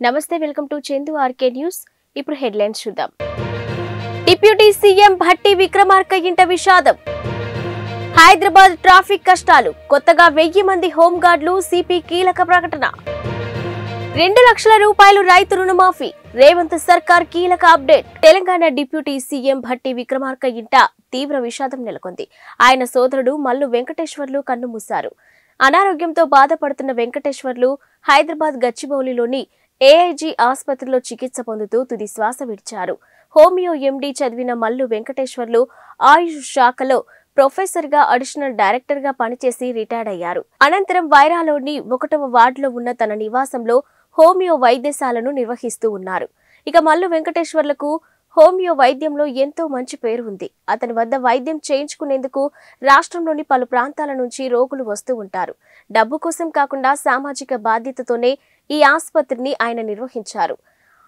నమస్తే welcome to Chandu RK news. ఇప్పుడు headlines చూద్దాం. డిప్యూటీ సీఎం భట్టి విక్రమార్క ఇంట విషాదం. హైదరాబాద్ ట్రాఫిక్ కష్టాలు. కొత్తగా 1000 మంది హోంగార్డులు. సిపి కీలక ప్రకటన. 2 లక్షల రూపాయలు రైతు రుణమాఫీ. రేవంత్ సర్కార్ కీలక update. Telangana deputy CM Bhatti Vikramarka ఇంట తీవ్ర విషాదం నెలకొంది. ఆయన సోదరుడు మల్లు వెంకటేశ్వర్లు కన్నుమూశారు. అనారోగ్యంతో బాధపడుతున్న వెంకటేశ్వర్లు హైదరాబాద్ గచ్చిబౌలిలోని ఏఐజీ ఆసుపత్రిలో చికిత్స పొందుతూ తుది శ్వాస విడిచారు. హోమియో ఎండీ చదివిన మల్లు వెంకటేశ్వర్లు ఆయుష్ శాఖలో ప్రొఫెసర్ గా అడిషనల్ డైరెక్టర్ గా పనిచేసి రిటైర్డ్ అయ్యారు. అనంతరం వైరాలోని 1వ వార్డులో ఉన్న తన నివాసంలో హోమియో వైద్యశాలను నిర్వహిస్తూ ఉన్నారు. ఇక మల్లు వెంకటేశ్వర్లకు హోమియో వైద్యంలో ఎంతో మంచి పేరు ఉంది. అతని వద్ద వైద్యం చేయించుకునేందుకు రాష్ట్రంలోని పలు ప్రాంతాల నుంచి రోగులు వస్తూ ఉంటారు. డబ్బు కోసం కాకుండా సామాజిక బాధ్యతతోనే ఈ ఆసుపత్రిని ఆయన నిర్వహించారు.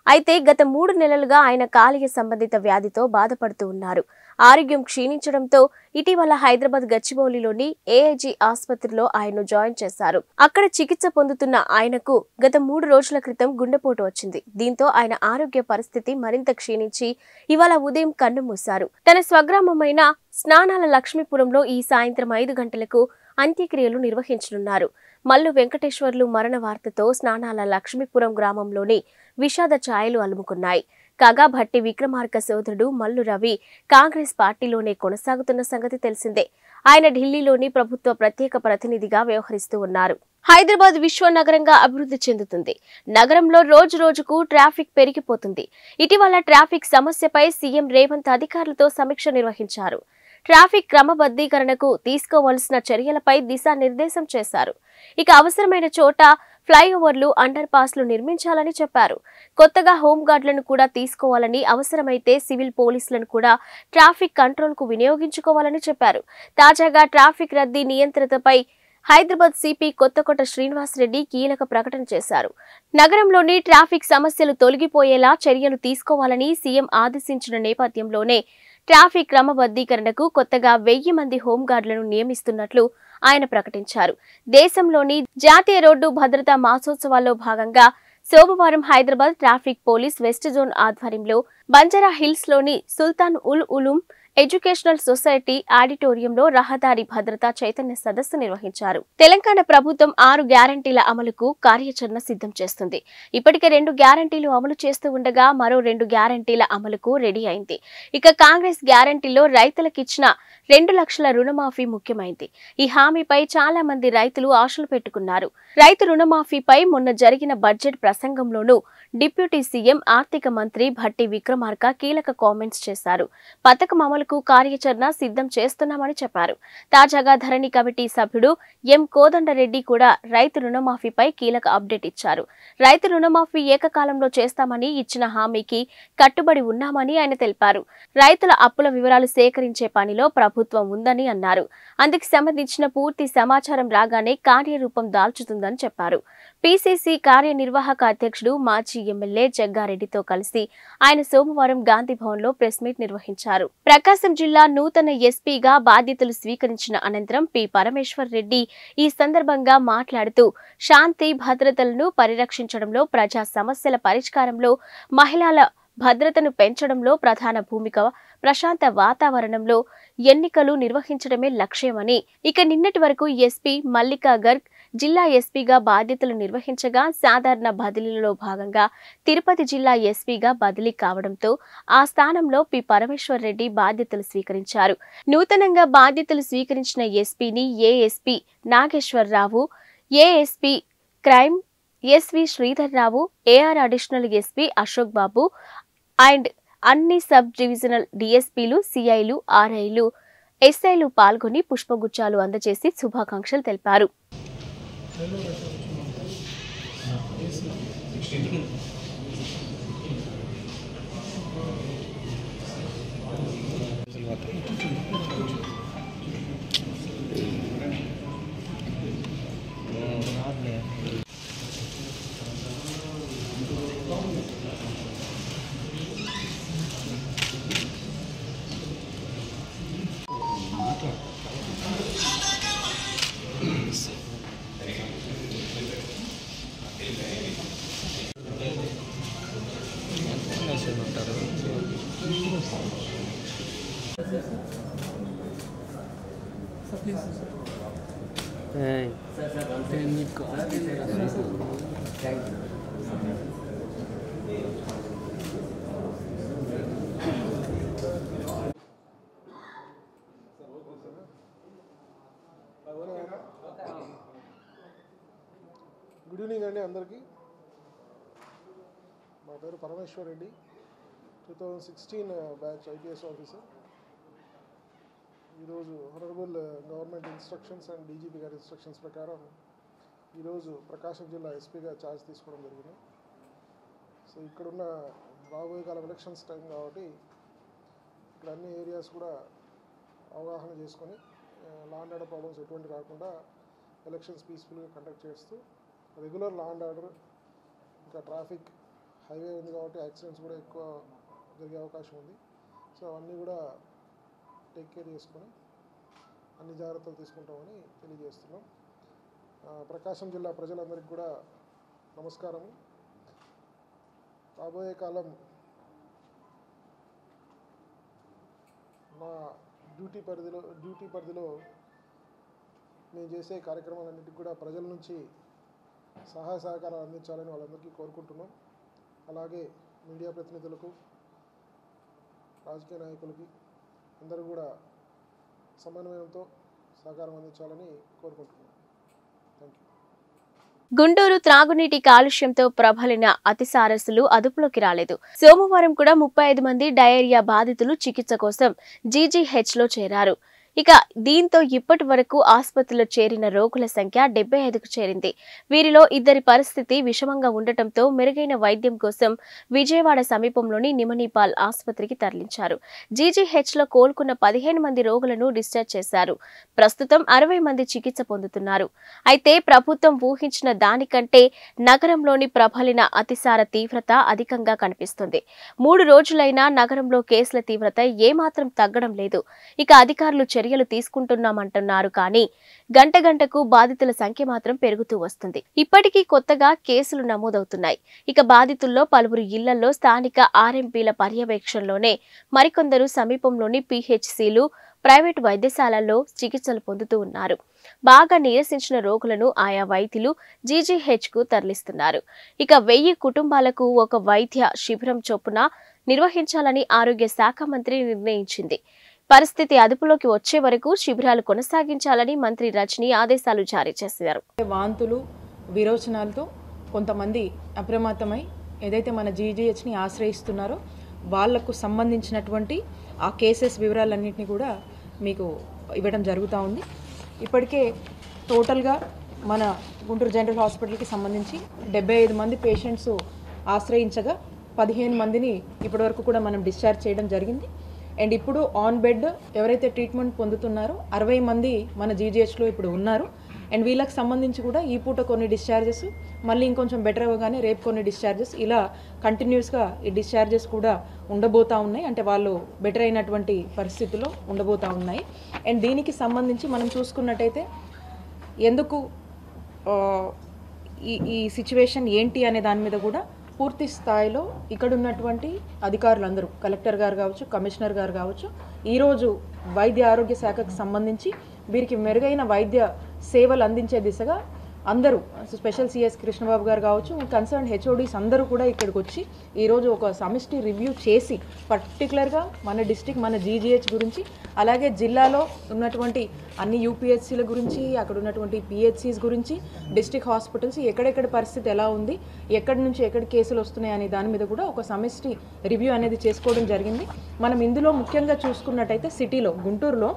అయితే గత 3 నెలలుగా ఆయన కాలేయ సంబంధిత వ్యాధితో బాధపడుతూ ఉన్నారు. ఆరోగ్యం క్షీణించడంతో ఇటీవల హైదరాబాద్ గచ్చిబౌలిలోని ఏఐజీ ఆసుపత్రిలో ఆయన్ను జాయిన్ చేశారు. అక్కడ చికిత్స పొందుతున్న ఆయనకు గత 3 రోజుల క్రితం గుండెపోటు వచ్చింది. దీంతో ఆయన ఆరోగ్య పరిస్థితి మరింత క్షీణించి ఇవాళ ఉదయం కన్నుమూశారు. తన స్వగ్రామమైన స్నానాల లక్ష్మీపురంలో ఈ సాయంత్రం 5 గంటలకు అంత్యక్రియలు నిర్వహించనున్నారు. మల్లు వెంకటేశ్వర్లు మరణ వార్తతో స్నానాల లక్ష్మీపురం గ్రామంలోని విషాద ఛాయలు అలుముకున్నాయి. కాగా భట్టి విక్రమార్క సోదరుడు మల్లు రవి కాంగ్రెస్ పార్టీలోనే కొనసాగుతున్న సంగతి తెలిసిందే. ఆయన ఢిల్లీలోని ప్రభుత్వ ప్రత్యేక ప్రతినిధిగా వ్యవహరిస్తూ ఉన్నారు. హైదరాబాద్ విశ్వనగరంగా అభివృద్ధి చెందుతుంది. నగరంలో రోజు రోజుకు ట్రాఫిక్ పెరిగిపోతుంది. ఇటీవల ట్రాఫిక్ సమస్యపై సీఎం రేవంత్ అధికారులతో సమీక్ష నిర్వహించారు. ట్రాఫిక్ క్రమబద్ధీకరణకు తీసుకోవాల్సిన చర్యలపై దిశానిర్దేశం చేశారు. ఇక అవసరమైన చోట ఫ్లైఓవర్లు, అండర్ పాస్లు నిర్మించాలని చెప్పారు. కొత్తగా హోంగార్డులను కూడా తీసుకోవాలని, అవసరమైతే సివిల్ పోలీసులను కూడా ట్రాఫిక్ కంట్రోల్కు వినియోగించుకోవాలని చెప్పారు. తాజాగా ట్రాఫిక్ రద్దీ నియంత్రణపై హైదరాబాద్ సిపి కొత్తకోట శ్రీనివాసరెడ్డి కీలక ప్రకటన చేశారు. నగరంలోని ట్రాఫిక్ సమస్యలు తొలగిపోయేలా చర్యలు తీసుకోవాలని సీఎం ఆదేశించిన నేపథ్యంలోనే ట్రాఫిక్ క్రమబద్ధీకరణకు కొత్తగా 1000 మంది హోంగార్డులను నియమిస్తున్నట్లు ఆయన ప్రకటించారు. దేశంలోని జాతీయ రోడ్డు భద్రతా మాసోత్సవాల్లో భాగంగా సోమవారం Hyderabad traffic police west zone ఆధ్వర్యంలో బంజారా హిల్స్ లోని సుల్తాన్ ఉల్ ఉలూం ఎడ్యుకేషనల్ సొసైటీ ఆడిటోరియంలో రహదారి భద్రతా చైతన్య సదస్సు నిర్వహించారు. తెలంగాణ ప్రభుత్వం 6 గ్యారంటీల అమలుకు కార్యాచరణ సిద్ధం చేస్తుంది. ఇప్పటికే 2 గ్యారంటీలు అమలు చేస్తూ ఉండగా మరో 2 గ్యారంటీల అమలుకు రెడీ అయింది. ఇక కాంగ్రెస్ గ్యారంటీలో రైతులకిచ్చిన 2 లక్షల రుణమాఫీ ముఖ్యమైంది. ఈ హామీపై చాలా మంది రైతులు ఆశలు పెట్టుకున్నారు. రైతు రుణమాఫీపై మొన్న జరిగిన బడ్జెట్ ప్రసంగంలోనూ డిప్యూటీ సీఎం ఆర్థిక మంత్రి భట్టి విక్రమార్క కీలక కామెంట్స్ చేశారు. పథకం అమలుకు కార్యాచరణ సిద్ధం చేస్తున్నామని చెప్పారు. తాజాగా ధరణి కమిటీ సభ్యుడు ఎం కోదండరెడ్డి కూడా రైతు రుణమాఫీపై కీలక అప్డేట్ ఇచ్చారు. రైతు రుణమాఫీ ఏకకాలంలో చేస్తామని ఇచ్చిన హామీకి కట్టుబడి ఉన్నామని ఆయన తెలిపారు. రైతుల అప్పుల వివరాలు సేకరించే పనిలో ప్రభుత్వం ఉందని అన్నారు. అందుకు సంబంధించిన పూర్తి సమాచారం రాగానే కార్యరూపం దాల్చుతుందని చెప్పారు. పీసీసీ కార్యనిర్వాహక అధ్యక్షుడు మాజీ ఎమ్మెల్యే జగ్గారెడ్డితో కలిసి ఆయన సోమవారం గాంధీభవన్లో ప్రెస్ మీట్ నిర్వహించారు. ప్రకాశం జిల్లా నూతన ఎస్పీగా బాధ్యతలు స్వీకరించిన అనంతరం పి పరమేశ్వర్ రెడ్డి ఈ సందర్భంగా మాట్లాడుతూ శాంతి భద్రతలను పరిరక్షించడంలో, ప్రజా సమస్యల పరిష్కారంలో, మహిళల భద్రతను పెంచడంలో ప్రధాన భూమిక, ప్రశాంత వాతావరణంలో ఎన్నికలు నిర్వహించడమే లక్ష్యమని, ఇక నిన్నటి వరకు ఎస్పీ మల్లికా గర్గ్ జిల్లా ఎస్పీగా బాధ్యతలు నిర్వహించగా సాధారణ బదిలీలో భాగంగా తిరుపతి జిల్లా ఎస్పీగా బదిలీ కావడంతో ఆ స్థానంలో పి పరమేశ్వర్ రెడ్డి బాధ్యతలు స్వీకరించారు. నూతనంగా బాధ్యతలు స్వీకరించిన ఎస్పీని ASP Nageswararao, ASP crime SV Sridhar Rao, AR additional SP Ashok Babu and అన్ని సబ్ డివిజనల్ డిఎస్పీలు, సిఐలు, ఆర్ఐలు, ఎస్ఐలు పాల్గొని పుష్పగుచ్చాలు అందజేసి శుభాకాంక్షలు తెలిపారు. గుడ్ ఈవినింగ్ అండి అందరికీ. మా పేరు Parameshwar Reddy, 2016 batch IPS officer. ఈరోజు honourable government instructions and DGP గారి ఇన్స్ట్రక్షన్స్ ప్రకారం ఈరోజు ప్రకాశం జిల్లా ఎస్పీగా ఛార్జ్ తీసుకోవడం జరిగింది. సో ఇక్కడున్న రాబోయే కాలం ఎలక్షన్స్ టైం కాబట్టి ఇక్కడ అన్ని ఏరియాస్ కూడా అవగాహన చేసుకొని లా అండ్ ఆర్డర్ ప్రాబ్లమ్స్ ఎటువంటి రాకుండా ఎలక్షన్స్ పీస్ఫుల్గా కండక్ట్ చేస్తూ రెగ్యులర్ లా అండ్ ఆర్డర్, ఇంకా ట్రాఫిక్ హైవే ఉంది కాబట్టి యాక్సిడెంట్స్ కూడా ఎక్కువ జరిగే అవకాశం ఉంది. సో అవన్నీ కూడా టేక్ కేర్ చేసుకొని అన్ని జాగ్రత్తలు తీసుకుంటామని తెలియజేస్తున్నాం. ప్రకాశం జిల్లా ప్రజలందరికీ కూడా నమస్కారము. రాబోయే కాలం మా డ్యూటీ పరిధిలో మేము చేసే కార్యక్రమాలన్నింటికి కూడా ప్రజల నుంచి సహాయ సహకారాలు అందించాలని వాళ్ళందరికీ కోరుకుంటున్నాం. అలాగే మీడియా ప్రతినిధులకు, రాజకీయ నాయకులకి అందరూ కూడా సమన్వయంతో సహకారం అందించాలని కోరుకుంటున్నాం. Thank you. గుంటూరు త్రాగునీటి కాలుష్యంతో ప్రబలిన అతిసారస్సులు అదుపులోకి రాలేదు. సోమవారం కూడా 35 మంది డయేరియా బాధితులు చికిత్స కోసం జీజీహెచ్లో చేరారు. ఇక దీంతో ఇప్పటి వరకు ఆసుపత్రిలో చేరిన రోగుల సంఖ్య 75కు చేరింది. వీరిలో 2 పరిస్థితి విషమంగా ఉండటంతో మెరుగైన వైద్యం కోసం విజయవాడ సమీపంలోని నిమనీపాల్ ఆసుపత్రికి తరలించారు. జీజీహెచ్లో కోలుకున్న 15 మంది రోగులను డిశ్చార్జ్ చేశారు. ప్రస్తుతం 60 మంది చికిత్స పొందుతున్నారు. అయితే ప్రభుత్వం ఊహించిన దానికంటే నగరంలోని ప్రబలిన అతిసార తీవ్రత అధికంగా కనిపిస్తుంది. 3 రోజులైనా నగరంలో కేసుల తీవ్రత ఏమాత్రం తగ్గడం లేదు. ఇక అధికారులు చర్యలు తీసుకుంటున్నామంటున్నారు కానీ గంటకు బాధితుల సంఖ్య మాత్రం పెరుగుతూ వస్తుంది. ఇప్పటికీ కొత్తగా కేసులు నమోదవుతున్నాయి. ఇక బాధితుల్లో పలువురు ఇళ్లలో స్థానిక ఆర్ఎంపీల పర్యవేక్షణలోనే మరికొందరు సమీపంలోని పీహెచ్సీలు, ప్రైవేటు వైద్యశాలల్లో చికిత్సలు పొందుతూ ఉన్నారు. బాగా నీరసించిన రోగులను ఆయా వైద్యులు జీజీహెచ్కు తరలిస్తున్నారు. ఇక 1000 కుటుంబాలకు ఒక వైద్య శిబిరం చొప్పున నిర్వహించాలని ఆరోగ్య శాఖ మంత్రి నిర్ణయించింది. పరిస్థితి అదుపులోకి వచ్చే వరకు శిబిరాలు కొనసాగించాలని మంత్రి రజనీ ఆదేశాలు జారీ చేశారు. వాంతులు, విరోచనాలతో కొంతమంది అప్రమత్తమై ఏదైతే మన జీజీహెచ్ని ఆశ్రయిస్తున్నారో వాళ్లకు సంబంధించినటువంటి ఆ కేసెస్ వివరాలన్నింటినీ కూడా మీకు ఇవ్వడం జరుగుతూ ఉంది. ఇప్పటికే టోటల్గా మన గుంటూరు జనరల్ హాస్పిటల్కి సంబంధించి 75 మంది పేషెంట్స్ ఆశ్రయించగా 15 మందిని ఇప్పటివరకు కూడా మనం డిశ్చార్జ్ చేయడం జరిగింది. అండ్ ఇప్పుడు ఆన్ బెడ్ ఎవరైతే ట్రీట్మెంట్ పొందుతున్నారో 60 మంది మన జీజీహెచ్లో ఇప్పుడు ఉన్నారు. అండ్ వీళ్ళకి సంబంధించి కూడా ఈ పూట కొన్ని డిశ్చార్జెస్, మళ్ళీ ఇంకొంచెం బెటర్ అవ్వగానే రేపు కొన్ని డిశ్చార్జెస్, ఇలా కంటిన్యూస్గా ఈ డిశ్చార్జెస్ కూడా ఉండబోతూ ఉన్నాయి. అంటే వాళ్ళు బెటర్ అయినటువంటి పరిస్థితుల్లో ఉండబోతూ ఉన్నాయి. అండ్ దీనికి సంబంధించి మనం చూసుకున్నట్టయితే ఎందుకు ఈ సిచ్యువేషన్ ఏంటి అనే దాని మీద కూడా పూర్తి స్థాయిలో ఇక్కడ ఉన్నటువంటి అధికారులందరూ, కలెక్టర్ గారు కావచ్చు, కమిషనర్ గారు కావచ్చు, ఈరోజు వైద్య ఆరోగ్య శాఖకు సంబంధించి వీరికి మెరుగైన వైద్య సేవలు అందించే దిశగా అందరూ, స్పెషల్ సిఎస్ కృష్ణబాబు గారు కావచ్చు, కన్సర్న్ హెచ్ఓడీస్ అందరూ కూడా ఇక్కడికి వచ్చి ఈరోజు ఒక సమిష్టి రివ్యూ చేసి పర్టికులర్గా మన డిస్ట్రిక్ట్, మన జీజీహెచ్ గురించి, అలాగే జిల్లాలో ఉన్నటువంటి అన్ని యూపీహెచ్సీల గురించి, అక్కడ ఉన్నటువంటి పిహెచ్సీస్ గురించి, డిస్ట్రిక్ట్ హాస్పిటల్స్ ఎక్కడెక్కడ పరిస్థితి ఎలా ఉంది, ఎక్కడి నుంచి ఎక్కడ కేసులు వస్తున్నాయి అనే దాని మీద కూడా ఒక సమిష్టి రివ్యూ అనేది చేసుకోవడం జరిగింది. మనం ఇందులో ముఖ్యంగా చూసుకున్నట్టయితే సిటీలో, గుంటూరులో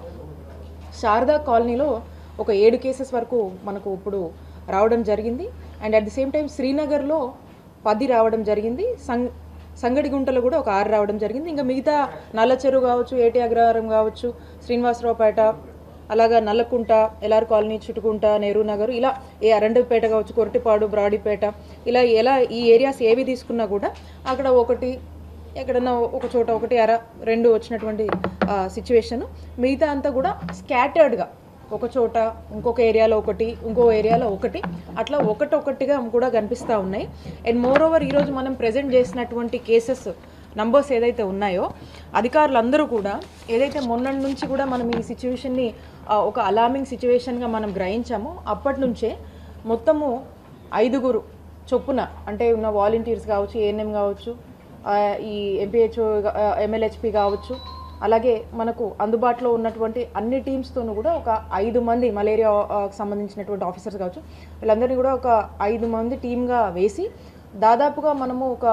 శారదా కాలనీలో ఒక 7 కేసెస్ వరకు మనకు ఇప్పుడు రావడం జరిగింది. And at the same time శ్రీనగర్లో 10 రావడం జరిగింది. సంగడిగుంటలో కూడా ఒక 6 రావడం జరిగింది. ఇంకా మిగతా నల్లచెరువు కావచ్చు, ఏటి అగ్రహారం కావచ్చు, శ్రీనివాసరావుపేట, అలాగా నల్లకుంట, ఎల్ఆర్ కాలనీ, చుట్టుకుంట, నెహ్రూ నగర్, ఇలా అరండపేట కావచ్చు, కొరటిపాడు, బ్రాడీపేట, ఇలా ఈ ఏరియాస్ ఏవి తీసుకున్నా కూడా అక్కడ ఒకటి, ఎక్కడన్నా ఒక చోట 1, 2 వచ్చినటువంటి సిచ్యువేషను. మిగతా అంతా కూడా స్కాటర్డ్గా ఒక చోట, ఇంకొక ఏరియాలో ఒకటి, ఇంకో ఏరియాలో ఒకటి, అట్లా ఒక్కొక్కటిగా కూడా కనిపిస్తూ ఉన్నాయి. అండ్ మోర్ ఓవర్ ఈరోజు మనం ప్రజెంట్ చేసినటువంటి కేసెస్ నంబర్స్ ఏదైతే ఉన్నాయో అధికారులందరూ కూడా ఏదైతే మొన్నటి నుంచి కూడా మనం ఈ సిచ్యువేషన్ని ఒక అలార్మింగ్ సిచ్యువేషన్గా మనం గ్రహించామో అప్పటి నుంచే మొత్తము 5 చొప్పున అంటే ఉన్న వాలంటీర్స్ కావచ్చు, ఏఎన్ఎం కావచ్చు, ఈ ఎంపీహెచ్ఓ ఎంఎల్హెచ్పి కావచ్చు, అలాగే మనకు అందుబాటులో ఉన్నటువంటి అన్ని టీమ్స్తోనూ కూడా ఒక 5 మంది మలేరియాకి సంబంధించినటువంటి ఆఫీసర్స్ కావచ్చు, వీళ్ళందరినీ కూడా ఒక 5 మంది టీమ్గా వేసి దాదాపుగా మనము ఒక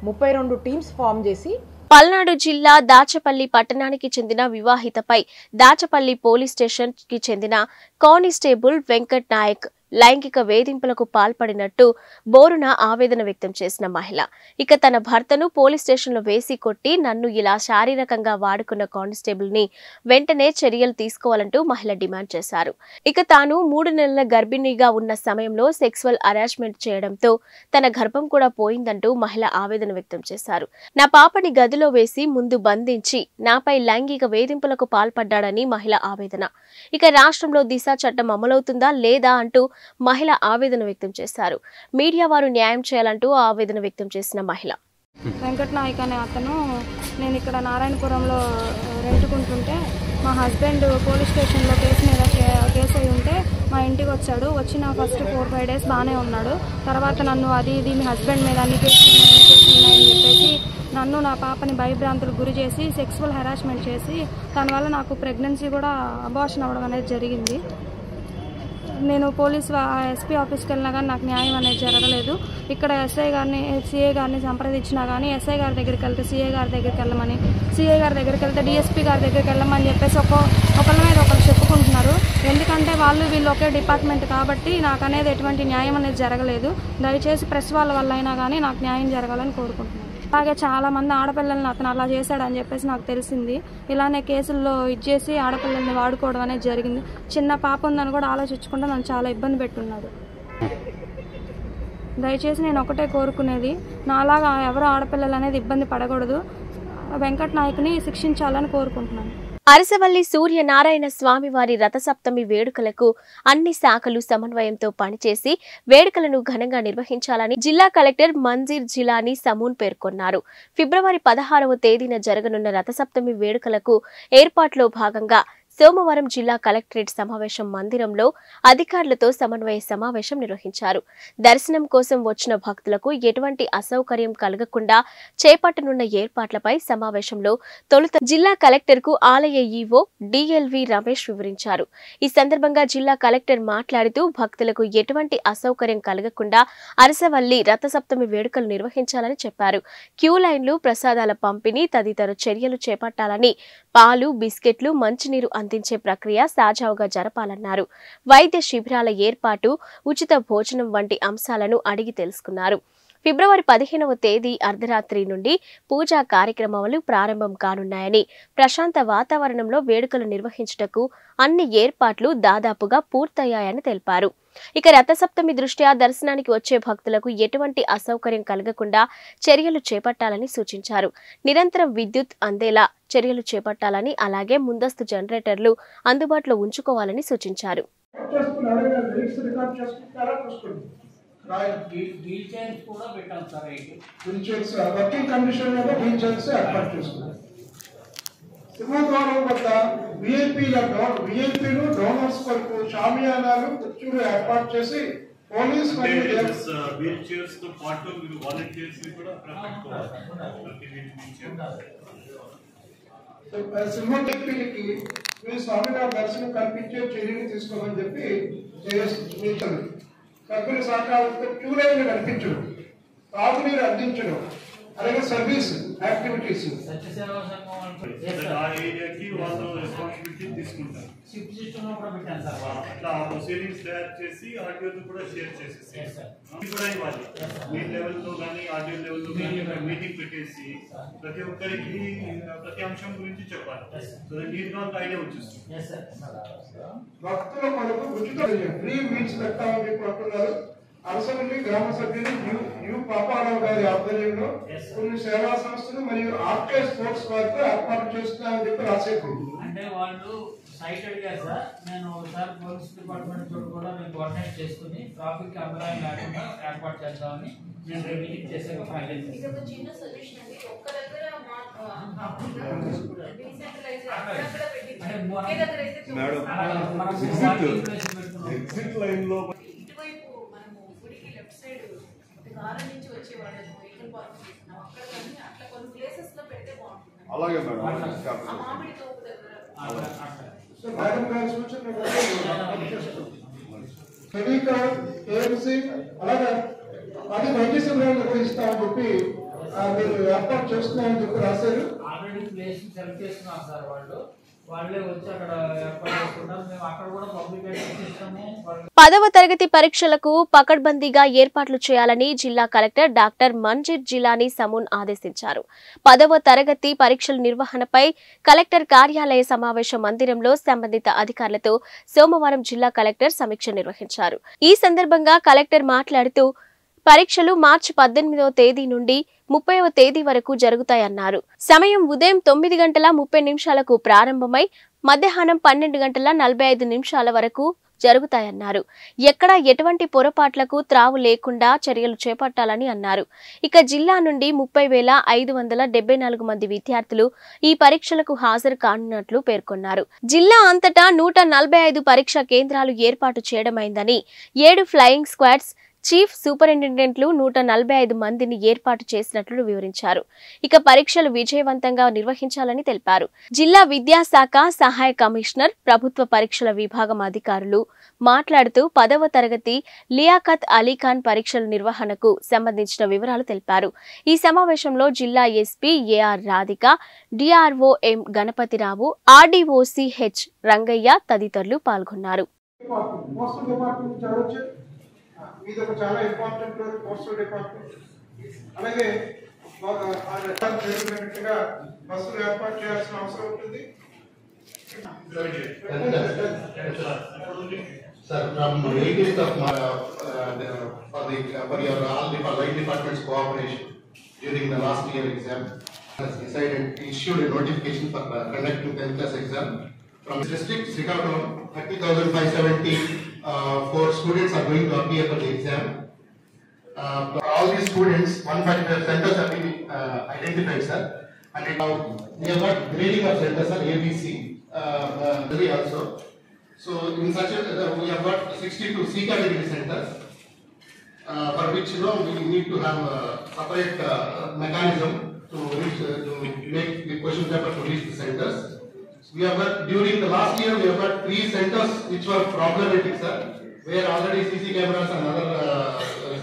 32 టీమ్స్ ఫామ్ చేసి పల్నాడు జిల్లా దాచపల్లి పట్టణానికి చెందిన వివాహితపై దాచపల్లి పోలీస్ స్టేషన్ కి చెందిన కానిస్టేబుల్ వెంకట్ నాయక్ లైంగిక వేధింపులకు పాల్పడినట్టు బోరున ఆవేదన వ్యక్తం చేసిన మహిళ ఇక తన భర్తను పోలీస్ స్టేషన్లో వేసి కొట్టి నన్ను ఇలా శారీరకంగా వాడుకున్న కానిస్టేబుల్ ని వెంటనే చర్యలు తీసుకోవాలంటూ మహిళ డిమాండ్ చేశారు. ఇక తాను 3 నెలల గర్భిణిగా ఉన్న సమయంలో సెక్సువల్ హరాస్మెంట్ చేయడంతో తన గర్భం కూడా పోయిందంటూ మహిళ ఆవేదన వ్యక్తం చేశారు. నా పాపని గదిలో వేసి ముందు బంధించి నాపై లైంగిక వేధింపులకు పాల్పడ్డాడని మహిళ ఆవేదన. ఇక రాష్ట్రంలో దిశ చట్టం అమలవుతుందా లేదా అంటూ మహిళ ఆవేదన వ్యక్తం చేశారు. మీడియా వారు న్యాయం చేయాలంటూ ఆవేదన వ్యక్తం చేసిన మహిళ వెంకట్ నాయక్ అనే అతను నేను ఇక్కడ నారాయణపురంలో రెంటుకుంటుంటే మా హస్బెండ్ పోలీస్ స్టేషన్లో కేసు అయి ఉంటే మా ఇంటికి వచ్చాడు. వచ్చిన ఫస్ట్ 4-5 డేస్ బాగానే ఉన్నాడు. తర్వాత నన్ను అది ఇది మీ హస్బెండ్ మీద అన్ని కేసులు ఉన్నాయని చెప్పేసి నన్ను నా పాపని భయభ్రాంతులకు గురి చేసి సెక్సువల్ హెరాస్మెంట్ చేసి దానివల్ల నాకు ప్రెగ్నెన్సీ కూడా అబార్షన్ అవ్వడం అనేది జరిగింది. నేను ఎస్పీ ఆఫీస్కి వెళ్ళినా కానీ నాకు న్యాయం అనేది జరగలేదు. ఇక్కడ సిఐ గారిని సంప్రదించినా కానీ ఎస్ఐ గారి దగ్గరికి వెళ్తే సిఐ గారి దగ్గరికి వెళ్ళమని, సిఐ గారి దగ్గరికి వెళ్తే డిఎస్పీ గారి దగ్గరికి వెళ్ళమని చెప్పేసి ఒకళ్ళ మీద ఒకరు చెప్పుకుంటున్నారు. ఎందుకంటే వీళ్ళు ఒకే డిపార్ట్మెంట్ కాబట్టి నాకు అనేది ఎటువంటి న్యాయం అనేది జరగలేదు. దయచేసి ప్రెస్ వాళ్ళ వల్ల అయినా కానీ నాకు న్యాయం జరగాలని కోరుకుంటున్నాను. అలాగే చాలామంది ఆడపిల్లల్ని అతను అలా చేశాడని చెప్పేసి నాకు తెలిసింది. ఇలానే కేసుల్లో ఇచ్చేసి ఆడపిల్లల్ని వాడుకోవడం అనేది జరిగింది. చిన్న పాప ఉందని కూడా ఆలోచించకుండా నన్ను చాలా ఇబ్బంది పెట్టున్నాడు. దయచేసి నేను ఒకటే కోరుకునేది, నాలాగా ఎవరు ఆడపిల్లలు అనేది ఇబ్బంది పడకూడదు. వెంకట్ నాయక్ని శిక్షించాలని కోరుకుంటున్నాను. అరసవల్లి సూర్యనారాయణ స్వామివారి రథసప్తమి వేడుకలకు అన్ని శాఖలు సమన్వయంతో పనిచేసి వేడుకలను ఘనంగా నిర్వహించాలని జిల్లా కలెక్టర్ మంజీర్ జిలానీ సమూన్ పేర్కొన్నారు. ఫిబ్రవరి 16వ తేదీన జరగనున్న రథసప్తమి వేడుకలకు ఏర్పాట్లో భాగంగా సోమవారం జిల్లా కలెక్టరేట్ సమావేశం మందిరంలో అధికారులతో సమన్వయ సమావేశం నిర్వహించారు. దర్శనం కోసం వచ్చిన భక్తులకు ఎటువంటి అసౌకర్యం కలగకుండా చేపట్టనున్న ఏర్పాట్లపై సమావేశంలో తొలుత జిల్లా కలెక్టర్కు ఆలయ ఈవో డిఎల్వి రమేష్ వివరించారు. ఈ సందర్భంగా జిల్లా కలెక్టర్ మాట్లాడుతూ భక్తులకు ఎటువంటి అసౌకర్యం కలగకుండా అరసవల్లి రథసప్తమి వేడుకలు నిర్వహించాలని చెప్పారు. క్యూ లైన్లు, ప్రసాదాల పంపిణీ తదితర చర్యలు చేపట్టాలని, పాలు, బిస్కెట్లు, మంచినీరు అందించే ప్రక్రియ సజావుగా జరపాలన్నారు. వైద్య శిబిరాల ఏర్పాటు, ఉచిత భోజనం వంటి అంశాలను అడిగి తెలుసుకున్నారు. ఫిబ్రవరి 15వ తేదీ అర్ధరాత్రి నుండి పూజా కార్యక్రమాలు ప్రారంభం కానున్నాయని, ప్రశాంత వాతావరణంలో వేడుకలు నిర్వహించుటకు అన్ని ఏర్పాట్లు దాదాపుగా పూర్తయ్యాయని తెలిపారు. ఇక రథసప్తమి దృష్ట్యా దర్శనానికి వచ్చే భక్తులకు ఎటువంటి అసౌకర్యం కలగకుండా చర్యలు చేపట్టాలని సూచించారు. నిరంతరం విద్యుత్ అందేలా చర్యలు చేపట్టాలని, అలాగే ముందస్తు జనరేటర్లు అందుబాటులో ఉంచుకోవాలని సూచించారు. సింహద్వారం వద్ద విఐపీలు డోనర్స్ కొరకు షామియానాలు, కుర్చీలు ఏర్పాటు చేసి పోలీస్ వీల్ చైర్స్ తో పాటు వాలంటీర్స్ కూడా సింహద్వారికి మీ స్వామివారి దర్శనం కల్పించే చర్యలు తీసుకోమని చెప్పి సూచించారు. సభ్యుల సహకారంతో క్యూ లైన్లు కల్పించడం, తాగునీరు అందించడం, అలాగే సర్వీస్ యాక్టివిటీస్ ప్రొసీడింగ్స్ తయారు చేసి ఆడియోతో కూడా షేర్ చేసేసి కూడా ఇవ్వాలి. మీ లెవెల్లో కానీ ఆడియో లెవెల్లో కానీ మీటింగ్ పెట్టేసి ప్రతి ఒక్కరికి ప్రతి అంశం గురించి చెప్పాలి. సో నీట్ గా ఐడియా వచ్చేస్తుంది. భక్తుల కొరకు ఉచిత ఫ్రీ మీల్స్ పెట్టాలని చెప్పి అంటున్నారు. అరసవల్లి గ్రామ సభ్యులు యు పాపారావు గారి ఆధ్వర్యంలో కొన్ని సేవా సంస్థలు మరియు ఆర్కే స్పోర్ట్స్ వారితో ఏర్పాటు చేస్తున్నారని చెప్పి రాసేది. అంటే వాళ్ళు సైట్ అడిగారు సార్. నేను ఒకసారి పోలీస్ డిపార్ట్మెంట్ తోటి కూడా మేము కోఆర్డినేట్ చేసుకుని ట్రాఫిక్ అంతరాయం లేకుండా ఏర్పాటు చేద్దామని నేను మీటింగ్ చేసే ఫైనల్. ఇది ఒక చిన్న సొల్యూషన్ అండి. ఒక్క దగ్గర ఎగ్జిట్ లైన్ లో ఇటువైపు మనము గుడికి లెఫ్ట్ సైడ్ కారు నుంచి వచ్చే వాళ్ళని వెహికల్ పార్క్ చేస్తున్నాం అక్కడ కానీ అట్లా కొన్ని ప్లేసెస్ లో పెడితే బాగుంటుంది. అలాగే మేడం. ఆ మామిడి తోపు దగ్గర అలాగే అది వైద్య శిబిరాలు నిర్వహిస్తామని చెప్పి మీరు ఏర్పాటు చేస్తున్నామని చెప్పి రాశారు. ఆల్రెడీ ప్లేస్ సెలెక్ట్ చేసుకున్నాం సార్ వాళ్ళే వచ్చి అక్కడ ఏర్పాటు చేసుకుంటాం. మేము అక్కడ కూడా పబ్లికేషన్ ఇస్తాము. 10వ తరగతి పరీక్షలకు పకడ్బందీగా ఏర్పాట్లు చేయాలని జిల్లా కలెక్టర్ డాక్టర్ మంజీర్ జిలానీ సమూన్ ఆదేశించారు. 10వ తరగతి పరీక్షల నిర్వహణపై కలెక్టర్ కార్యాలయ సమావేశ మందిరంలో సంబంధిత అధికారులతో సోమవారం జిల్లా కలెక్టర్ సమీక్ష నిర్వహించారు. ఈ సందర్భంగా కలెక్టర్ మాట్లాడుతూ పరీక్షలు మార్చి 18వ తేదీ నుండి 30వ తేదీ వరకు జరుగుతాయన్నారు. సమయం ఉదయం 9:30 ప్రారంభమై మధ్యాహ్నం 12:45 వరకు జరుగుతాయన్నారు. ఎక్కడా ఎటువంటి పొరపాట్లకు త్రావు లేకుండా చర్యలు చేపట్టాలని అన్నారు. ఇక జిల్లా నుండి 30,574 మంది విద్యార్థులు ఈ పరీక్షలకు హాజరు కానున్నట్లు పేర్కొన్నారు. జిల్లా అంతటా 145 పరీక్షా కేంద్రాలు ఏర్పాటు చేయడమైందని 7 ఫ్లయింగ్ స్క్వాడ్స్ చీఫ్ సూపరింటెండెంట్లు 145 మందిని ఏర్పాటు చేసినట్లు వివరించారు. ఇక పరీక్షలు విజయవంతంగా నిర్వహించాలని తెలిపారు. జిల్లా విద్యాశాఖ సహాయ కమిషనర్ ప్రభుత్వ పరీక్షల విభాగం అధికారులు మాట్లాడుతూ 10వ తరగతి లియాఖత్ అలీఖాన్ పరీక్షల నిర్వహణకు సంబంధించిన వివరాలు తెలిపారు. ఈ సమావేశంలో జిల్లా SP AR Radhika, DRO M Ganapathirao, RDO C H Rangaiah తదితరులు పాల్గొన్నారు. ఇది ఒక చాలా ఇంపార్టెంట్ రోల్ పోస్టల్ డిపార్ట్మెంట్. అలాగే జరిగినట్టుగా బస్సులు ఏర్పాటు చేయాల్సిన అవసరం ఉంటుంది. Sir, from 18th of for your all the line departments cooperation during the last year exam, has decided issued a notification for conducting 10th class exam from district Srikakulam. 30,574 students are going to appear for the exam. All these students, 155 centers have been identified, sir. And now we have got grading of centers, sir, ABC, also. So in such a, we have got 62 C category centers, for which we need to have a separate mechanism to reach, to make the question paper to reach the centers. We have got, during the last year, we have got 3 centers which were problematic, sir, where already CC cameras and other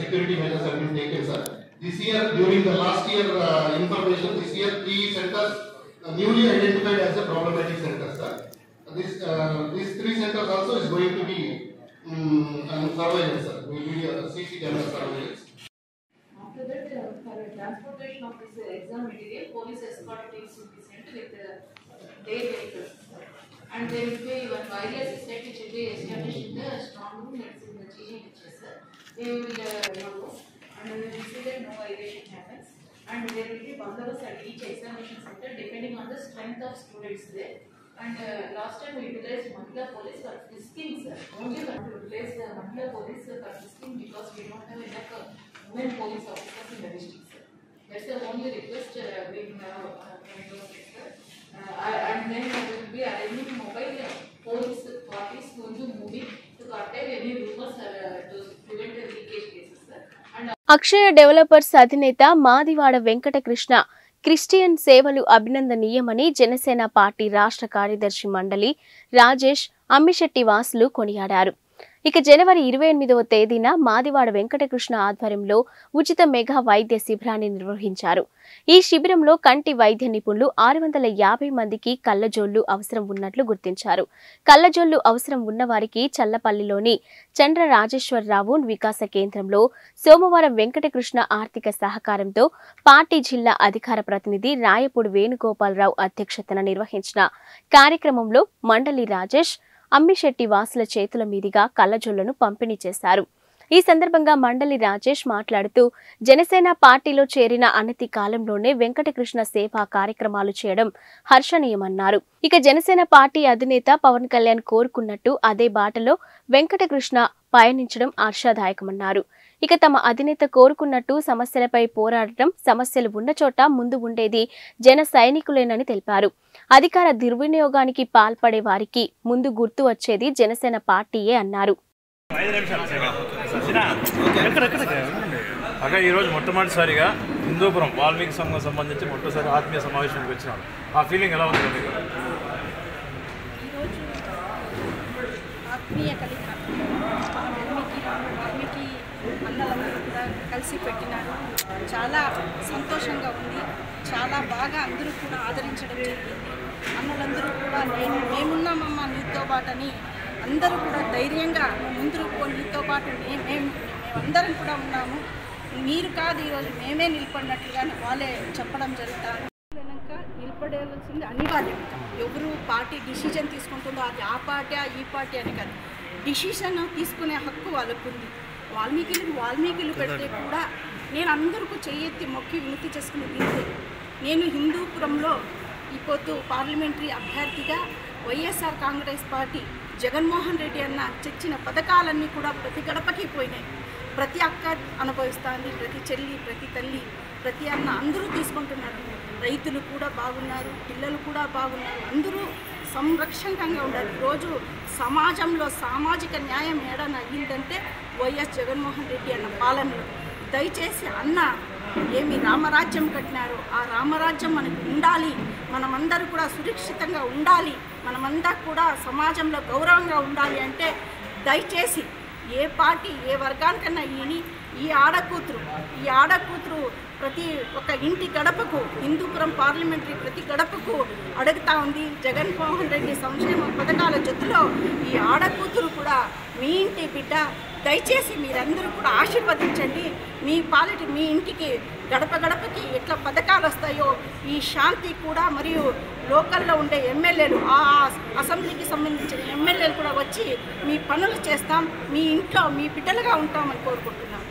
security measures have been taken, sir. This year, during the last year information, this year 3 centers newly identified as the problematic centers, sir. These 3 centers also is going to be surveillance, sir. We will be CC camera surveillance. After that, for transportation of this exam material, police escort teams will be sent with their vehicles, and there will be one wireless set which will be established in the strong room that's in the GH, sir. They will know, and we will see that no violation happens, and there will be bandobast at each examination center depending on the strength of students there. And last time we utilized Mahila police for frisking, sir. Only we have to replace the Mahila police for frisking because we don't have enough women police officers in the district, sir. That's the only request we have made, sir. And then we will be arranging mobile police parties going to moving to curtail any rumors to prevent the leakage cases, sir. And Akshaya developers అధినేత Madiwada Venkatakrishna Christian సేవలు అభినందనీయమని Janasena party రాష్ట్ర కార్యదర్శి మండలి రాజేష్ అమ్మిశెట్టి వాసులు కొనియాడారు. ఇక జనవరి 28వ తేదీన మాదివాడ వెంకటకృష్ణ ఆధ్వర్యంలో ఉచిత మెగా వైద్య శిబిరాన్ని నిర్వహించారు. ఈ శిబిరంలో కంటి వైద్య నిపుణులు 650 మందికి కళ్లజోళ్లు అవసరం ఉన్నట్లు గుర్తించారు. కళ్లజోళ్లు అవసరం ఉన్నవారికి చల్లపల్లిలోని చంద్ర రాజేశ్వరరావు వికాస కేంద్రంలో సోమవారం వెంకటకృష్ణ ఆర్థిక సహకారంతో పార్టీ జిల్లా అధికార ప్రతినిధి రాయపూడి వేణుగోపాలరావు అధ్యక్షతన నిర్వహించిన కార్యక్రమంలో మండలి రాజేష్ అమ్మిశెట్టి వాసుల చేతుల మీదుగా కళ్లజోళ్లను పంపిణీ చేశారు. ఈ సందర్భంగా మండలి రాజేష్ మాట్లాడుతూ జనసేన పార్టీలో చేరిన అనతి కాలంలోనే వెంకటకృష్ణ సేవా కార్యక్రమాలు చేయడం హర్షణీయమన్నారు. ఇక జనసేన పార్టీ అధినేత పవన్ కళ్యాణ్ కోరుకున్నట్టు అదే బాటలో వెంకటకృష్ణ పయనించడం ఆశాదాయకమన్నారు. ఇక తమ అధినేత కోరుకున్నట్టు సమస్యలపై పోరాడటం, సమస్యలు ఉన్న చోట ముందు ఉండేది జన సైనికులేనని తెలిపారు. అధికార దుర్వినియోగానికి పాల్పడే వారికి ముందు గుర్తు వచ్చేది జనసేన పార్టీయే అన్నారు. ఈరోజు మొట్టమొదటిసారిగా హిందూపురం వాల్మీకి సంఘం సంబంధించి మొట్టమొదటిసారి ఆత్మీయ సమావేశానికి వచ్చినాడు. ఆ ఫీలింగ్ ఎలా ఉంది మీకు? ఆత్మీయ కలిక వాల్మీకి అన్నలందరూ కూడా కలిసి పెట్టినారు. చాలా సంతోషంగా ఉంది. చాలా బాగా అందరూ కూడా ఆదరించడం జరిగింది. అన్నలందరూ కూడా మేమున్నామమ్మా నీతో పాటని అందరూ కూడా ధైర్యంగా ముందుకు నీతో పాటు మేమందరం కూడా ఉన్నాము, మీరు కాదు ఈరోజు మేమే నిలబడినట్లుగానే వాళ్ళే చెప్పడం జరుగుతారు. నిలబడాల్సింది అనివార్యం. ఎవరు పార్టీ డిసిజన్ తీసుకుంటుందో అది ఆ పార్టీ ఈ పార్టీ అని కాదు, డిసిషన్ తీసుకునే హక్కు వాళ్ళకు ఉంది. వాల్మీకిలు పెడితే కూడా నేను అందరికీ చెయ్యెత్తి మొక్కి వినతి చేసుకుని వింటే నేను హిందూపురంలో ఇప్పుడు పార్లమెంటరీ అభ్యర్థిగా వైఎస్ఆర్ కాంగ్రెస్ పార్టీ జగన్మోహన్ రెడ్డి అన్న తెచ్చిన పథకాలన్నీ కూడా ప్రతి గడపకి పోయినాయి. ప్రతి అక్క అనుభవిస్తుంది, ప్రతి చెల్లి, ప్రతి తల్లి, ప్రతి అన్న అందరూ తీసుకుంటున్నారు. రైతులు కూడా బాగున్నారు, పిల్లలు కూడా బాగున్నారు, అందరూ సంరక్షణంగా ఉండాలి. ఈరోజు సమాజంలో సామాజిక న్యాయం ఏడన అయ్యిందంటే వైఎస్ జగన్మోహన్ రెడ్డి అన్న పాలనలో. దయచేసి అన్న ఏమి రామరాజ్యం కట్టినారో ఆ రామరాజ్యం మనకు ఉండాలి, మనమందరూ కూడా సురక్షితంగా ఉండాలి, మనమంతా కూడా సమాజంలో గౌరవంగా ఉండాలి అంటే దయచేసి ఏ పార్టీ ఏ వర్గానికన్నా ఈ ఆడకూతురు ప్రతి ఒక్క ఇంటి గడపకు హిందూపురం పార్లమెంటరీ ప్రతి గడపకు అడుగుతా ఉంది. జగన్మోహన్ రెడ్డి సంక్షేమ పథకాల జొత్తులో ఈ ఆడకూతురు కూడా మీ ఇంటి బిడ్డ. దయచేసి మీరందరూ కూడా ఆశీర్వదించండి. మీ ఇంటికి గడప గడపకి ఎట్లా పథకాలు వస్తాయో ఈ శాంతి కూడా మరియు లోకల్లో ఉండే ఎమ్మెల్యేలు ఆ అసెంబ్లీకి సంబంధించిన ఎమ్మెల్యేలు కూడా వచ్చి మీ పనులు చేస్తాం, మీ ఇంట్లో మీ బిడ్డలుగా ఉంటామని కోరుకుంటున్నాం.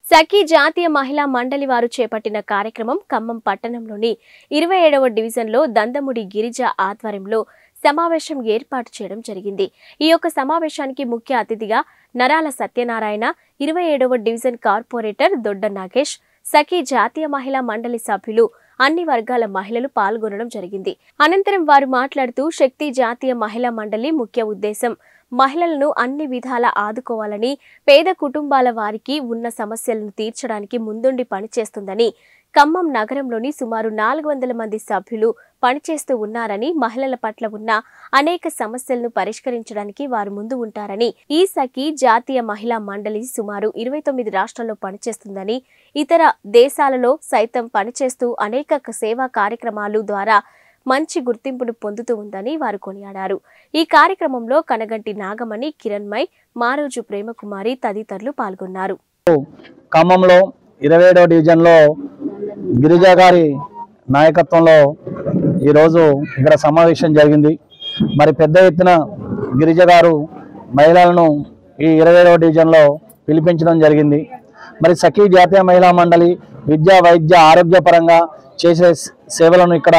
సఖీ జాతీయ మహిళా మండలి వారు చేపట్టిన కార్యక్రమం ఖమ్మం పట్టణంలోని 27వ డివిజన్లో దందముడి గిరిజ ఆధ్వర్యంలో సమావేశం ఏర్పాటు చేయడం జరిగింది. ఈ యొక్క సమావేశానికి ముఖ్య అతిథిగా నరాల సత్యనారాయణ, 27వ డివిజన్ కార్పొరేటర్ దొడ్డ నాగేష్, సఖీ జాతీయ మహిళా మండలి సభ్యులు, అన్ని వర్గాల మహిళలు పాల్గొనడం జరిగింది. అనంతరం వారు మాట్లాడుతూ శక్తి జాతీయ మహిళా మండలి ముఖ్య ఉద్దేశం మహిళలను అన్ని విధాలా ఆదుకోవాలని, పేద కుటుంబాల వారికి ఉన్న సమస్యలను తీర్చడానికి ముందుండి పనిచేస్తుందని, ఖమ్మం నగరంలోని సుమారు 400 మంది సభ్యులు పనిచేస్తూ ఉన్నారని, మహిళల పట్ల ఉన్న అనేక సమస్యలను పరిష్కరించడానికి వారు ముందు ఉంటారని, ఈ సఖీ జాతీయ మహిళా మండలి సుమారు 29 రాష్ట్రాల్లో పనిచేస్తుందని, ఇతర దేశాలలో సైతం పనిచేస్తూ అనేక సేవా కార్యక్రమాలు ద్వారా మంచి గుర్తింపును పొందుతూ ఉందని వారు కొనియాడారు. ఈ కార్యక్రమంలో కనగంటి నాగమణి, కిరణ్మయ్, మారోజు ప్రేమకుమారి తదితరులు పాల్గొన్నారు. ఖమ్మంలో 27వ డివిజన్లో గిరిజ గారి నాయకత్వంలో ఈరోజు ఇక్కడ సమావేశం జరిగింది. మరి పెద్ద ఎత్తున గిరిజ గారు మహిళలను ఈ 27వ డివిజన్లో పిలిపించడం జరిగింది. మరి సఖీ జాతీయ మహిళా మండలి విద్యా, వైద్య, ఆరోగ్యపరంగా చేసే సేవలను ఇక్కడ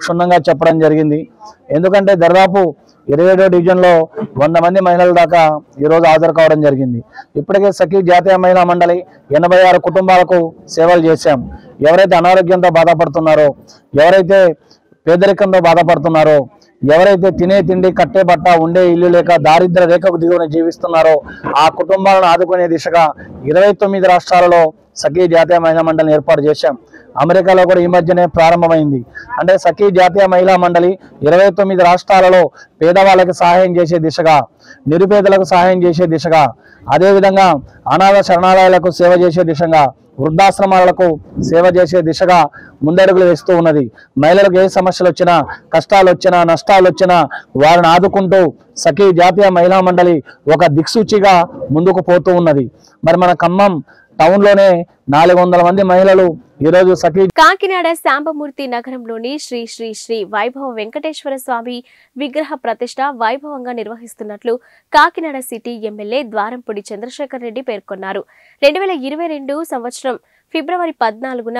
క్షుణ్ణంగా చెప్పడం జరిగింది. ఎందుకంటే దాదాపు 27వ డివిజన్లో 100 మంది మహిళల దాకా ఈరోజు హాజరు కావడం జరిగింది. ఇప్పటికే సఖీ జాతీయ మహిళా మండలి 86 కుటుంబాలకు సేవలు చేశాం. ఎవరైతే అనారోగ్యంతో బాధపడుతున్నారో, ఎవరైతే పేదరికంతో బాధపడుతున్నారో, ఎవరైతే తినే తిండి, కట్టే బట్ట, ఉండే ఇల్లు లేక దారిద్ర్య రేఖకు దిగువన జీవిస్తున్నారో ఆ కుటుంబాలను ఆదుకునే దిశగా 29 రాష్ట్రాలలో సఖీ జాతీయ మహిళా మండలిని ఏర్పాటు చేశాం. అమెరికాలో కూడా ఈ మధ్యనే ప్రారంభమైంది. అంటే సఖీ జాతీయ మహిళా మండలి 29 రాష్ట్రాలలో పేదవాళ్ళకి సహాయం చేసే దిశగా, నిరుపేదలకు సహాయం చేసే దిశగా, అదేవిధంగా అనాథ శరణాలయాలకు సేవ చేసే దిశగా, వృద్ధాశ్రమాలకు సేవ చేసే దిశగా ముందడుగులు వేస్తూ ఉన్నది. మహిళలకు ఏ సమస్యలు వచ్చినా, కష్టాలు వచ్చినా, నష్టాలు వచ్చినా వారిని ఆదుకుంటూ సఖీ జాతీయ మహిళా మండలి ఒక దిక్సూచిగా ముందుకు పోతూ ఉన్నది. మరి మన ఖమ్మం టౌన్లోనే 400 మంది మహిళలు ఈరోజు సఖీ. కాకినాడ శాంబమూర్తి నగరంలోని శ్రీ శ్రీ శ్రీ వైభవ వెంకటేశ్వర స్వామి విగ్రహ ప్రతిష్ట వైభవంగా నిర్వహిస్తున్నట్లు కాకినాడ సిటీ ఎమ్మెల్యే ద్వారంపూడి చంద్రశేఖర్ రెడ్డి పేర్కొన్నారు. 2022 సంవత్సరం ఫిబ్రవరి 14న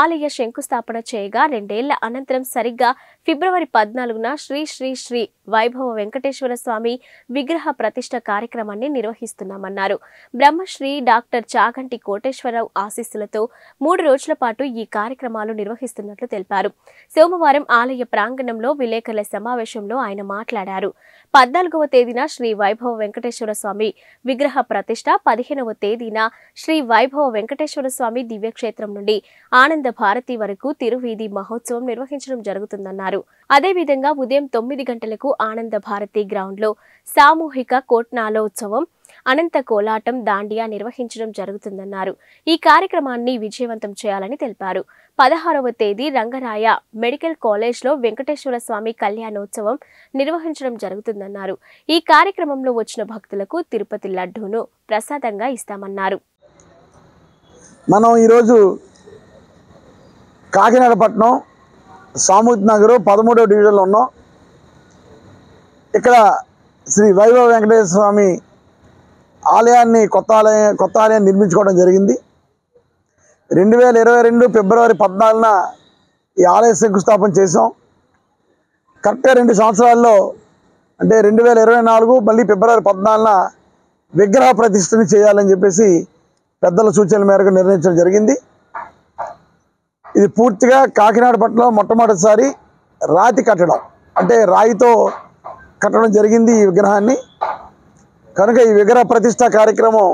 ఆలయ శంకుస్థాపన చేయగా 2 ఏళ్ల అనంతరం సరిగ్గా ఫిబ్రవరి 14న శ్రీ శ్రీ శ్రీ వైభవ వెంకటేశ్వర స్వామి విగ్రహ ప్రతిష్ఠ కార్యక్రమాన్ని నిర్వహిస్తున్నామన్నారు. బ్రహ్మశ్రీ డాక్టర్ చాగంటి కోటేశ్వరరావు ఆశీస్సులతో 3 రోజుల పాటు ఈ కార్యక్రమాలు నిర్వహిస్తున్నట్లు తెలిపారు. సోమవారం ఆలయ ప్రాంగణంలో విలేకరుల సమావేశంలో ఆయన మాట్లాడారు. 14వ తేదీన శ్రీ వైభవ వెంకటేశ్వర స్వామి విగ్రహ ప్రతిష్ఠ, 15వ తేదీన శ్రీ వైభవ వెంకటేశ్వర స్వామి దివ్యక్షేత్రం నుండి ఆనంద భారతి వరకు తిరువీధి మహోత్సవం నిర్వహించడం జరుగుతుందన్నారు. అదేవిధంగా ఉదయం 9 గంటలకు ఆనంద భారతి గ్రౌండ్ లో సామూహిక కోట్నాలోత్సవం, అనంత కోలాటం, దాండియా నిర్వహించడం జరుగుతుందన్నారు. ఈ కార్యక్రమాన్ని విజయవంతం చేయాలని తెలిపారు. 16వ తేదీ రంగరాయ మెడికల్ కాలేజ్ లో వెంకటేశ్వర స్వామి కళ్యాణోత్సవం నిర్వహించడం జరుగుతుందన్నారు. ఈ కార్యక్రమంలో వచ్చిన భక్తులకు తిరుపతి లడ్డూను ప్రసాదంగా ఇస్తామన్నారు. మనం ఈరోజు కాకినాడ పట్టణం సామూహిక నగర్ 13వ డివిజన్లో ఉన్నాం. ఇక్కడ శ్రీ వైభవ వెంకటేశ్వర స్వామి ఆలయాన్ని కొత్త ఆలయాన్ని నిర్మించుకోవడం జరిగింది. 2022 ఫిబ్రవరి 14న ఈ ఆలయ శంకుస్థాపన చేసాం. కరెక్ట్గా 2 సంవత్సరాల్లో అంటే 2024 మళ్ళీ ఫిబ్రవరి 14న విగ్రహ ప్రతిష్టని చేయాలని చెప్పేసి పెద్దల సూచనల మేరకు నిర్ణయించడం జరిగింది. ఇది పూర్తిగా కాకినాడ పట్టణంలో మొట్టమొదటిసారి రాతి కట్టడం, అంటే రాయితో కట్టడం జరిగింది ఈ విగ్రహాన్ని. కనుక ఈ విగ్రహ ప్రతిష్ట కార్యక్రమం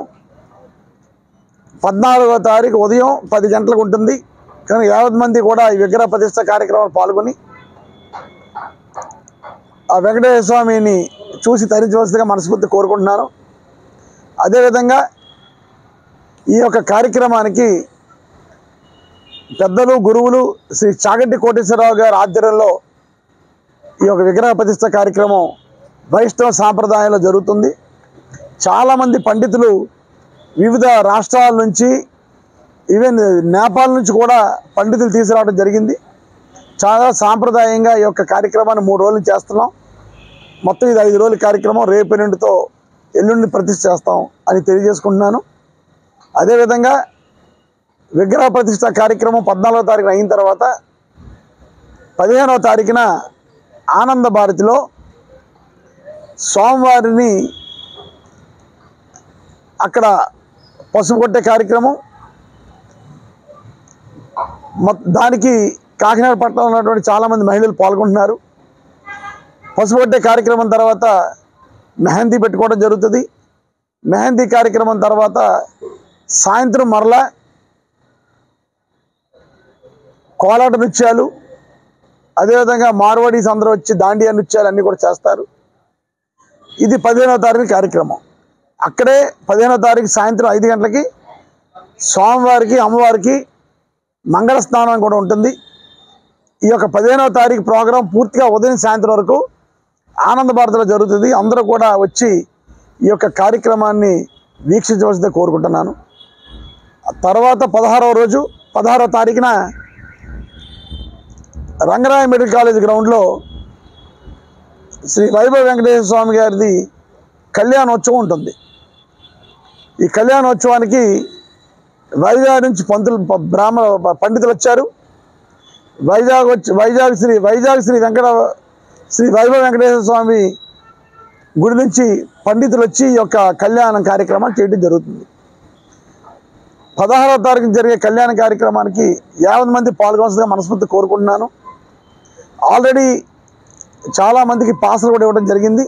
14వ తారీఖు ఉదయం 10 గంటలకు ఉంటుంది. కనుక 50 మంది కూడా ఈ విగ్రహ ప్రతిష్ట కార్యక్రమంలో పాల్గొని ఆ వెంకటేశ్వర స్వామిని చూసి తరించవలసిందిగా మనస్ఫూర్తి కోరుకుంటున్నాను. అదేవిధంగా ఈ యొక్క కార్యక్రమానికి పెద్దలు, గురువులు శ్రీ చాగంటి కోటేశ్వరరావు గారి ఆధ్వర్యంలో ఈ యొక్క విగ్రహ ప్రతిష్ట కార్యక్రమం వైష్ణవ సాంప్రదాయంలో జరుగుతుంది. చాలామంది పండితులు వివిధ రాష్ట్రాల నుంచి, ఈవెన్ నేపాల్ నుంచి కూడా పండితులు తీసుకురావడం జరిగింది. చాలా సాంప్రదాయంగా ఈ యొక్క కార్యక్రమాన్ని 3 రోజులు చేస్తున్నాం. మొత్తం ఇది 5 రోజుల కార్యక్రమం. రేపు ఎల్లుండితో ఎల్లుండి ప్రతిష్ఠ చేస్తాం అని తెలియజేసుకుంటున్నాను. అదేవిధంగా విగ్రహ ప్రతిష్ఠ కార్యక్రమం 14వ తారీఖున అయిన తర్వాత 15వ తారీఖున ఆనంద భారతిలో స్వామివారిని అక్కడ పసుపు కొట్టే కార్యక్రమం, దానికి కాకినాడ పట్టణంలో ఉన్నటువంటి చాలామంది మహిళలు పాల్గొంటున్నారు. పసుపు కొట్టే కార్యక్రమం తర్వాత మెహందీ పెట్టుకోవడం జరుగుతుంది. మెహందీ కార్యక్రమం తర్వాత సాయంత్రం మరలా కోలాట నృత్యాలు, అదేవిధంగా మార్వాడీస్ అందరూ వచ్చి దాండియా నృత్యాలు అన్నీ కూడా చేస్తారు. ఇది 15వ తారీఖు కార్యక్రమం. అక్కడే 15వ తారీఖు సాయంత్రం 5 గంటలకి స్వామివారికి, అమ్మవారికి మంగళ స్నానం కూడా ఉంటుంది. ఈ యొక్క 15వ తారీఖు ప్రోగ్రాం పూర్తిగా ఉదయం సాయంత్రం వరకు ఆనంద భారతిలో జరుగుతుంది. అందరూ కూడా వచ్చి ఈ యొక్క కార్యక్రమాన్ని వీక్షించవలసిందే కోరుకుంటున్నాను. తర్వాత 16వ తారీఖున రంగరాయ మెడికల్ కాలేజ్ గ్రౌండ్లో శ్రీ వైభవ వెంకటేశ్వర స్వామి గారిది కళ్యాణోత్సవం ఉంటుంది. ఈ కళ్యాణోత్సవానికి వైజాగ్ నుంచి పండితులు వచ్చారు. వైజాగ్ శ్రీ వైభవ వెంకటేశ్వర స్వామి గుడి నుంచి పండితులు వచ్చి ఈ యొక్క కళ్యాణ కార్యక్రమాలు చేయడం జరుగుతుంది. 16వ తారీఖున జరిగే కళ్యాణ కార్యక్రమానికి 50 మంది పాల్గొనవలసిందిగా మనస్ఫూర్తి కోరుకుంటున్నాను. ఆల్రెడీ చాలామందికి పాసులు కూడా ఇవ్వడం జరిగింది.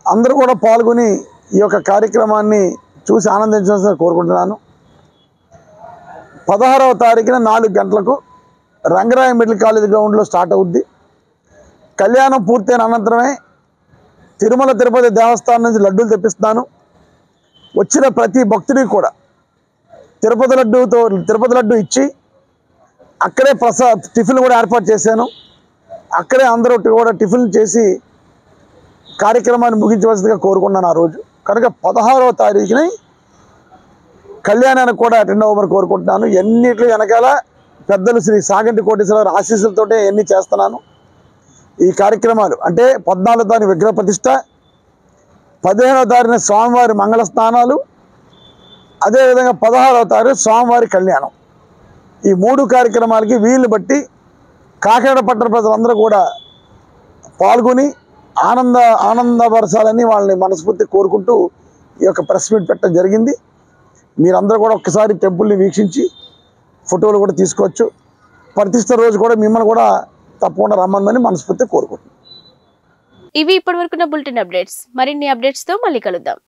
అందరూ కూడా పాల్గొని ఈ యొక్క కార్యక్రమాన్ని చూసి ఆనందించవలసిందిగా కోరుకుంటున్నాను. 16వ తారీఖున 4 గంటలకు రంగరాయ మెడికల్ కాలేజ్ గ్రౌండ్లో స్టార్ట్ అవుద్ది. కళ్యాణం పూర్తయిన అనంతరమే తిరుమల తిరుపతి దేవస్థానం నుంచి లడ్డూలు తెప్పిస్తాను. వచ్చిన ప్రతి భక్తుడికి కూడా తిరుపతి లడ్డు ఇచ్చి అక్కడే టిఫిన్ కూడా ఏర్పాటు చేశాను. అక్కడే అందరూ కూడా టిఫిన్ చేసి కార్యక్రమాన్ని ముగించవలసిందిగా కోరుకున్నాను ఆ రోజు. కనుక 16వ తారీఖుని కళ్యాణానికి కూడా అటెండ్ అవ్వమని కోరుకుంటున్నాను. ఎన్నిటి వెనకాల పెద్దలు శ్రీ చాగంటి కోటేశ్వరరావు ఆశీస్సులతోటే ఎన్ని చేస్తున్నాను. ఈ కార్యక్రమాలు అంటే 14వ తారీఖు విగ్రహ ప్రతిష్ట, 15వ తారీఖున స్వామివారి మంగళ స్నానాలు, అదేవిధంగా 16వ తారీఖు స్వామివారి కళ్యాణం. ఈ 3 కార్యక్రమాలకి వీలు బట్టి కాకినాడ పట్టణ ప్రజలందరూ కూడా పాల్గొని ఆనందపరచాలని వాళ్ళని మనస్ఫూర్తి కోరుకుంటూ ఈ యొక్క ప్రెస్ మీట్ పెట్టడం జరిగింది. మీరందరూ కూడా ఒక్కసారి టెంపుల్ని వీక్షించి ఫోటోలు కూడా తీసుకోవచ్చు. ప్రతిష్ట రోజు కూడా మిమ్మల్ని కూడా తప్పకుండా రమ్మని మనస్ఫూర్తి కోరుకుంటున్నాను. ఇవి ఇప్పటివరకున్న బులెటిన్ అప్డేట్స్. మరిన్ని అప్డేట్స్తో మళ్ళీ కలుద్దాం.